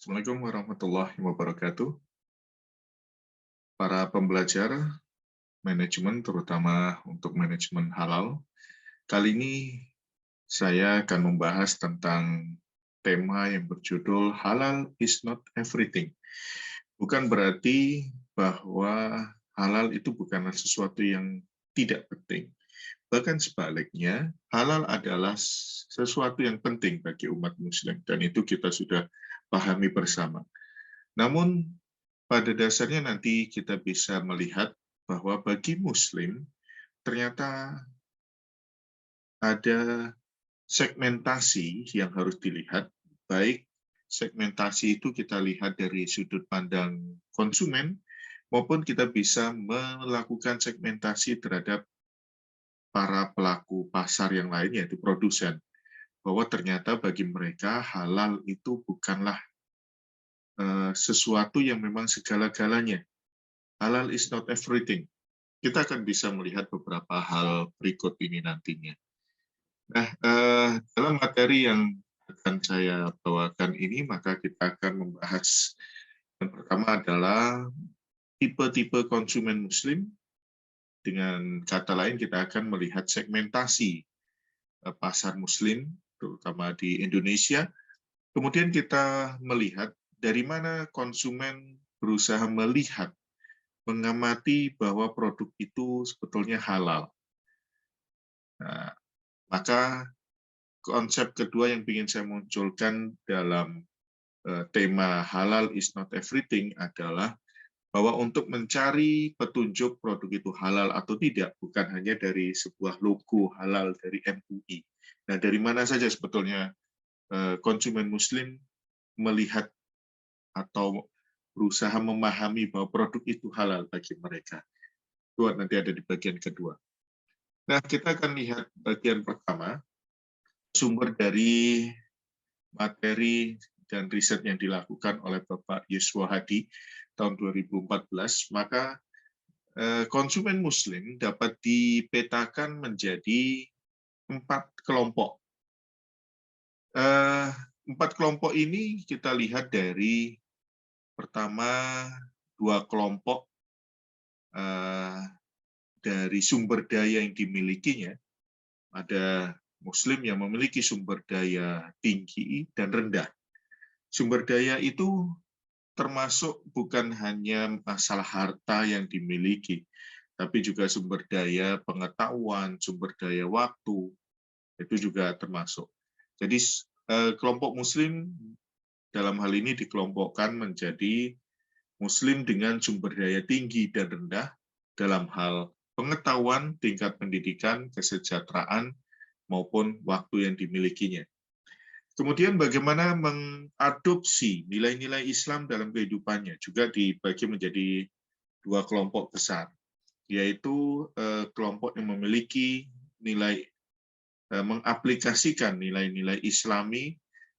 Assalamualaikum warahmatullahi wabarakatuh. Para pembelajar manajemen, terutama untuk manajemen halal, kali ini saya akan membahas tentang tema yang berjudul Halal is not everything. Bukan berarti bahwa halal itu bukanlah sesuatu yang tidak penting. Bahkan sebaliknya, halal adalah sesuatu yang penting bagi umat muslim, dan itu kita sudah pahami bersama. Namun, pada dasarnya nanti kita bisa melihat bahwa bagi muslim, ternyata ada segmentasi yang harus dilihat, baik segmentasi itu kita lihat dari sudut pandang konsumen, maupun kita bisa melakukan segmentasi terhadap para pelaku pasar yang lain, yaitu produsen. Bahwa ternyata bagi mereka halal itu bukanlah sesuatu yang memang segala-galanya. Halal is not everything. Kita akan bisa melihat beberapa hal berikut ini nantinya. Nah, dalam materi yang akan saya bawakan ini, maka kita akan membahas yang pertama adalah tipe-tipe konsumen muslim. Dengan kata lain, kita akan melihat segmentasi pasar muslim, terutama di Indonesia. Kemudian kita melihat dari mana konsumen berusaha melihat, mengamati bahwa produk itu sebetulnya halal. Nah, maka konsep kedua yang ingin saya munculkan dalam tema halal is not everything adalah bahwa untuk mencari petunjuk produk itu halal atau tidak, bukan hanya dari sebuah logo halal dari MUI. Nah, dari mana saja sebetulnya konsumen muslim melihat atau berusaha memahami bahwa produk itu halal bagi mereka. Itu nanti ada di bagian kedua. Nah, kita akan lihat bagian pertama, sumber dari materi dan riset yang dilakukan oleh Bapak Yuswo Hadi tahun 2014, maka konsumen muslim dapat dipetakan menjadi 4 kelompok. 4 kelompok ini kita lihat dari pertama 2 kelompok dari sumber daya yang dimilikinya. Ada muslim yang memiliki sumber daya tinggi dan rendah. Sumber daya itu termasuk bukan hanya masalah harta yang dimiliki, tapi juga sumber daya pengetahuan, sumber daya waktu, itu juga termasuk. Jadi kelompok muslim dalam hal ini dikelompokkan menjadi muslim dengan sumber daya tinggi dan rendah dalam hal pengetahuan, tingkat pendidikan, kesejahteraan, maupun waktu yang dimilikinya. Kemudian bagaimana mengadopsi nilai-nilai Islam dalam kehidupannya juga dibagi menjadi 2 kelompok besar, yaitu kelompok yang memiliki nilai mengaplikasikan nilai-nilai Islami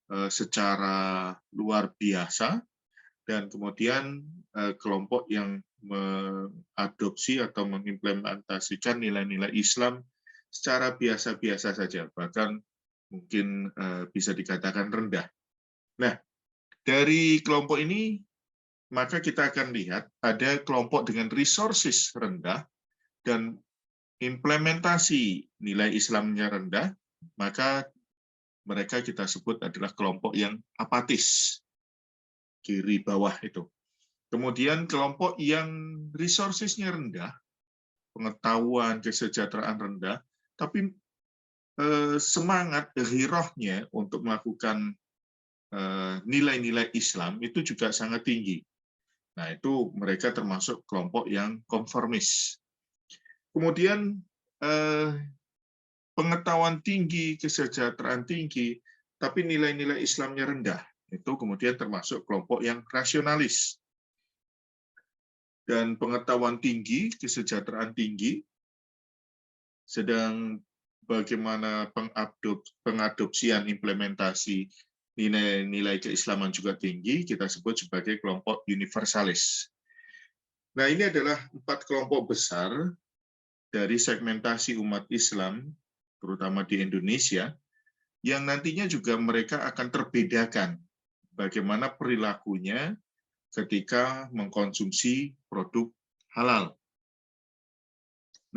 secara luar biasa, dan kemudian kelompok yang mengadopsi atau mengimplementasikan nilai-nilai Islam secara biasa-biasa saja, bahkan mungkin bisa dikatakan rendah. Nah, dari kelompok ini, maka kita akan lihat ada kelompok dengan resources rendah dan implementasi nilai Islamnya rendah, maka mereka kita sebut adalah kelompok yang apatis, kiri bawah itu. Kemudian kelompok yang resources-nya rendah, pengetahuan, kesejahteraan rendah, tapi semangat ghirohnya untuk melakukan nilai-nilai Islam itu juga sangat tinggi. Nah, itu mereka termasuk kelompok yang konformis. Kemudian pengetahuan tinggi, kesejahteraan tinggi, tapi nilai-nilai Islamnya rendah. Itu kemudian termasuk kelompok yang rasionalis. Dan pengetahuan tinggi, kesejahteraan tinggi, sedang bagaimana pengadopsian implementasi nilai-nilai keislaman juga tinggi, kita sebut sebagai kelompok universalis. Nah, ini adalah 4 kelompok besar dari segmentasi umat Islam, terutama di Indonesia, yang nantinya juga mereka akan terbedakan bagaimana perilakunya ketika mengkonsumsi produk halal.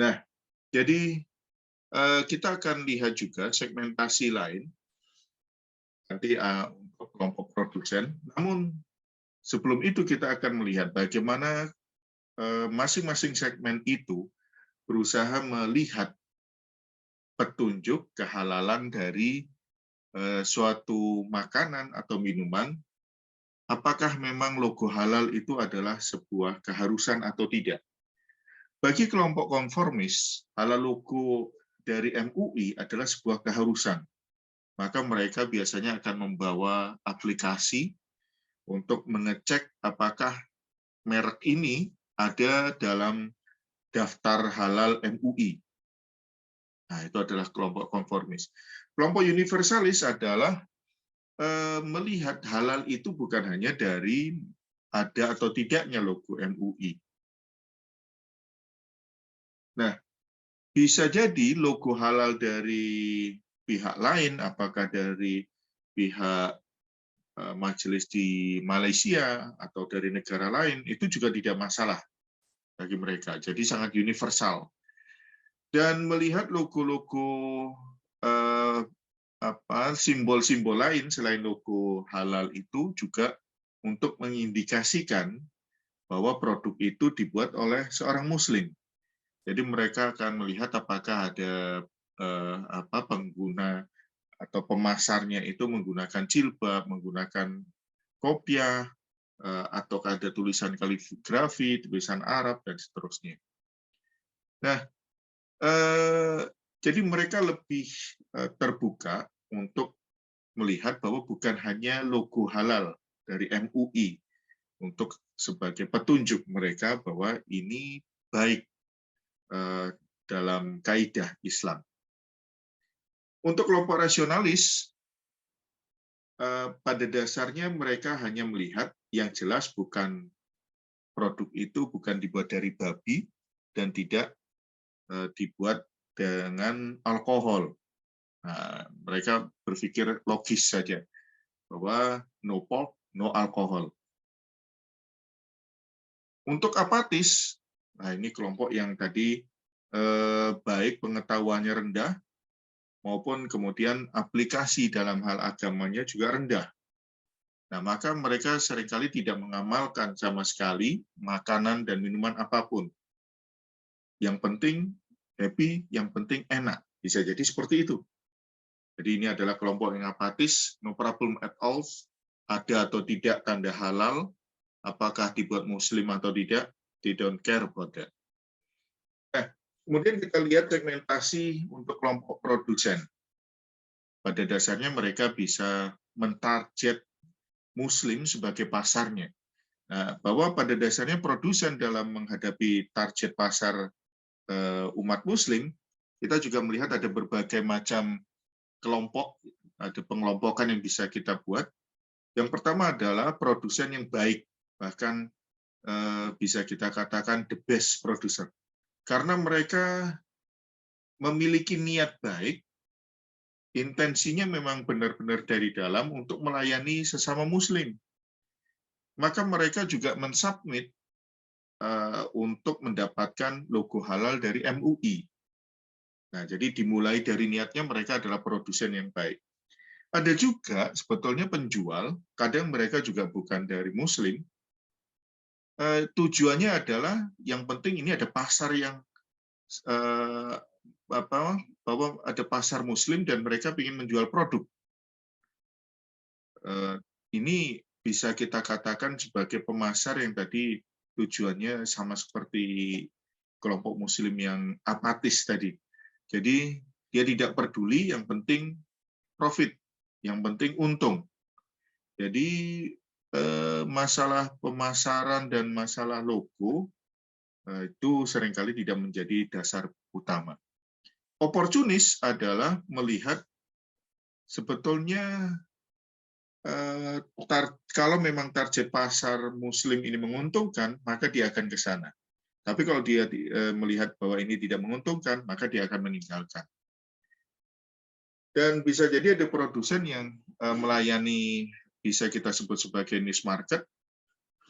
Nah, jadi kita akan lihat juga segmentasi lain nanti untuk kelompok produsen. Namun sebelum itu kita akan melihat bagaimana masing-masing segmen itu berusaha melihat petunjuk kehalalan dari suatu makanan atau minuman, apakah memang logo halal itu adalah sebuah keharusan atau tidak. Bagi kelompok konformis, halal logo dari MUI adalah sebuah keharusan. Maka mereka biasanya akan membawa aplikasi untuk mengecek apakah merek ini ada dalam daftar halal MUI. Nah, itu adalah kelompok konformis. Kelompok universalis adalah melihat halal itu bukan hanya dari ada atau tidaknya logo MUI. Nah, bisa jadi logo halal dari pihak lain, apakah dari pihak majelis di Malaysia atau dari negara lain, itu juga tidak masalah bagi mereka. Jadi sangat universal. Dan melihat logo-logo simbol-simbol lain selain logo halal itu juga untuk mengindikasikan bahwa produk itu dibuat oleh seorang Muslim. Jadi mereka akan melihat apakah ada pengguna atau pemasarnya itu menggunakan jilbab, menggunakan kopiah, atau ada tulisan kaligrafi, tulisan Arab, dan seterusnya. Nah, jadi mereka lebih terbuka untuk melihat bahwa bukan hanya logo halal dari MUI untuk sebagai petunjuk mereka bahwa ini baik dalam kaidah Islam. Untuk kelompok rasionalis, pada dasarnya mereka hanya melihat yang jelas bukan produk itu bukan dibuat dari babi dan tidak dibuat dengan alkohol. Nah, mereka berpikir logis saja bahwa no pork, no alcohol. Untuk apatis, nah ini kelompok yang tadi baik pengetahuannya rendah maupun kemudian aplikasi dalam hal agamanya juga rendah. Nah, maka mereka seringkali tidak mengamalkan sama sekali makanan dan minuman apapun. Yang penting happy, yang penting enak. Bisa jadi seperti itu. Jadi ini adalah kelompok yang apatis, no problem at all, ada atau tidak tanda halal, apakah dibuat Muslim atau tidak, they don't care about that. Kemudian kita lihat segmentasi untuk kelompok produsen. Pada dasarnya mereka bisa mentarget Muslim sebagai pasarnya. Nah, bahwa pada dasarnya produsen dalam menghadapi target pasar umat Muslim, kita juga melihat ada berbagai macam kelompok, ada pengelompokan yang bisa kita buat. Yang pertama adalah produsen yang baik, bahkan bisa kita katakan the best producer. Karena mereka memiliki niat baik, intensinya memang benar-benar dari dalam untuk melayani sesama Muslim. Maka mereka juga mensubmit untuk mendapatkan logo halal dari MUI. Nah, jadi dimulai dari niatnya mereka adalah produsen yang baik. Ada juga sebetulnya penjual, kadang mereka juga bukan dari Muslim, tujuannya adalah yang penting ini ada pasar yang bahwa ada pasar Muslim dan mereka ingin menjual produk. Ini bisa kita katakan sebagai pemasar yang tadi tujuannya sama seperti kelompok Muslim yang apatis tadi. Jadi dia tidak peduli, yang penting profit, yang penting untung. Jadi masalah pemasaran dan masalah logo itu seringkali tidak menjadi dasar utama. Oportunis adalah melihat sebetulnya kalau memang target pasar Muslim ini menguntungkan, maka dia akan ke sana. Tapi kalau dia melihat bahwa ini tidak menguntungkan, maka dia akan meninggalkan. Dan bisa jadi ada produsen yang melayani bisa kita sebut sebagai niche market,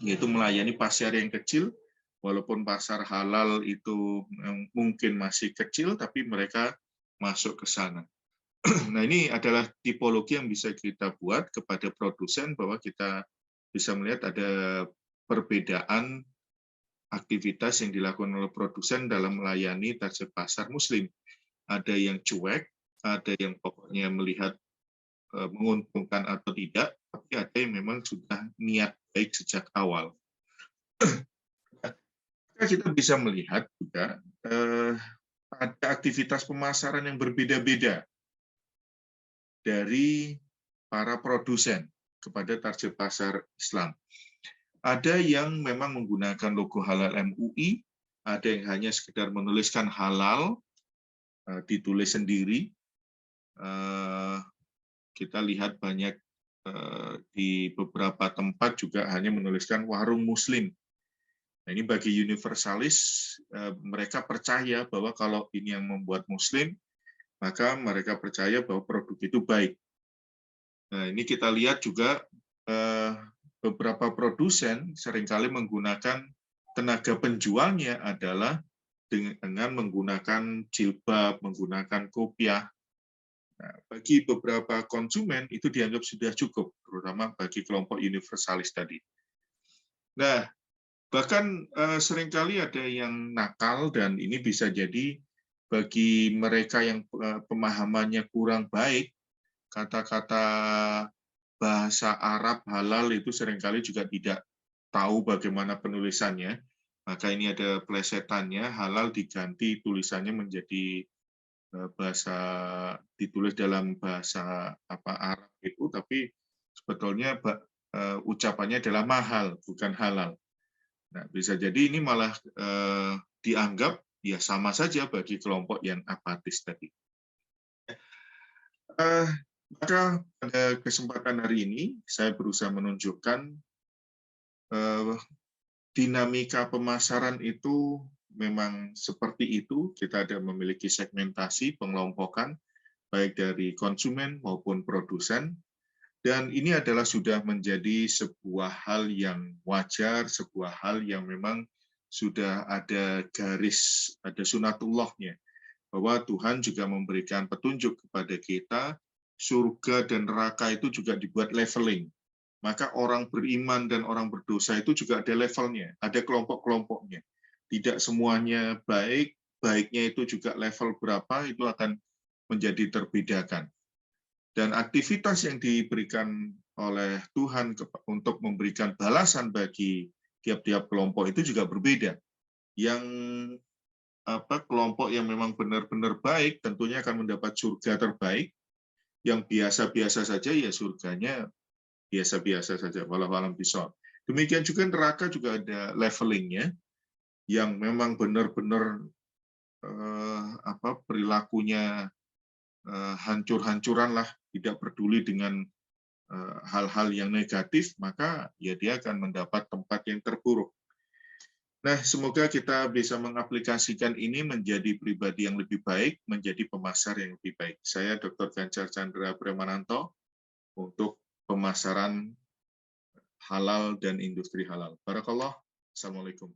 yaitu melayani pasar yang kecil, walaupun pasar halal itu mungkin masih kecil, tapi mereka masuk ke sana. Nah, ini adalah tipologi yang bisa kita buat kepada produsen, bahwa kita bisa melihat ada perbedaan aktivitas yang dilakukan oleh produsen dalam melayani target pasar Muslim. Ada yang cuek, ada yang pokoknya melihat menguntungkan atau tidak, tapi ada yang memang sudah niat baik sejak awal. Kita bisa melihat juga ada aktivitas pemasaran yang berbeda-beda dari para produsen kepada target pasar Islam. Ada yang memang menggunakan logo halal MUI, ada yang hanya sekedar menuliskan halal, ditulis sendiri. Kita lihat banyak di beberapa tempat juga hanya menuliskan warung Muslim. Nah, ini bagi universalis, mereka percaya bahwa kalau ini yang membuat Muslim, maka mereka percaya bahwa produk itu baik. Nah, ini kita lihat juga beberapa produsen seringkali menggunakan tenaga penjualnya adalah dengan menggunakan jilbab, menggunakan kopiah. Nah, bagi beberapa konsumen itu dianggap sudah cukup, terutama bagi kelompok universalis tadi. Nah, bahkan seringkali ada yang nakal, dan ini bisa jadi bagi mereka yang pemahamannya kurang baik, kata-kata bahasa Arab halal itu seringkali juga tidak tahu bagaimana penulisannya. Maka ini ada plesetannya, halal diganti tulisannya menjadi bahasa, ditulis dalam bahasa Arab itu, tapi sebetulnya ucapannya adalah mahal, bukan halal. Nah, bisa jadi ini malah dianggap ya sama saja bagi kelompok yang apatis tadi. Maka pada kesempatan hari ini saya berusaha menunjukkan dinamika pemasaran itu memang seperti itu. Kita ada memiliki segmentasi pengelompokan baik dari konsumen maupun produsen, dan ini adalah sudah menjadi sebuah hal yang wajar, sebuah hal yang memang sudah ada garis, ada sunatullahnya, bahwa Tuhan juga memberikan petunjuk kepada kita. Surga dan neraka itu juga dibuat leveling. Maka orang beriman dan orang berdosa itu juga ada levelnya, ada kelompok-kelompoknya. Tidak semuanya baik, baiknya itu juga level berapa, itu akan menjadi terbedakan. Dan aktivitas yang diberikan oleh Tuhan untuk memberikan balasan bagi tiap-tiap kelompok itu juga berbeda. Yang kelompok yang memang benar-benar baik tentunya akan mendapat surga terbaik. Yang biasa-biasa saja ya surganya biasa-biasa saja, wallahu a'lam bishawab. Demikian juga neraka juga ada levelingnya, yang memang benar-benar perilakunya hancur-hancuran lah, tidak peduli dengan hal-hal yang negatif, maka ya dia akan mendapat tempat yang terburuk. Nah, semoga kita bisa mengaplikasikan ini menjadi pribadi yang lebih baik, menjadi pemasar yang lebih baik. Saya Dr. Ganjar Chandra Premananto untuk pemasaran halal dan industri halal. Barakallah. Assalamualaikum.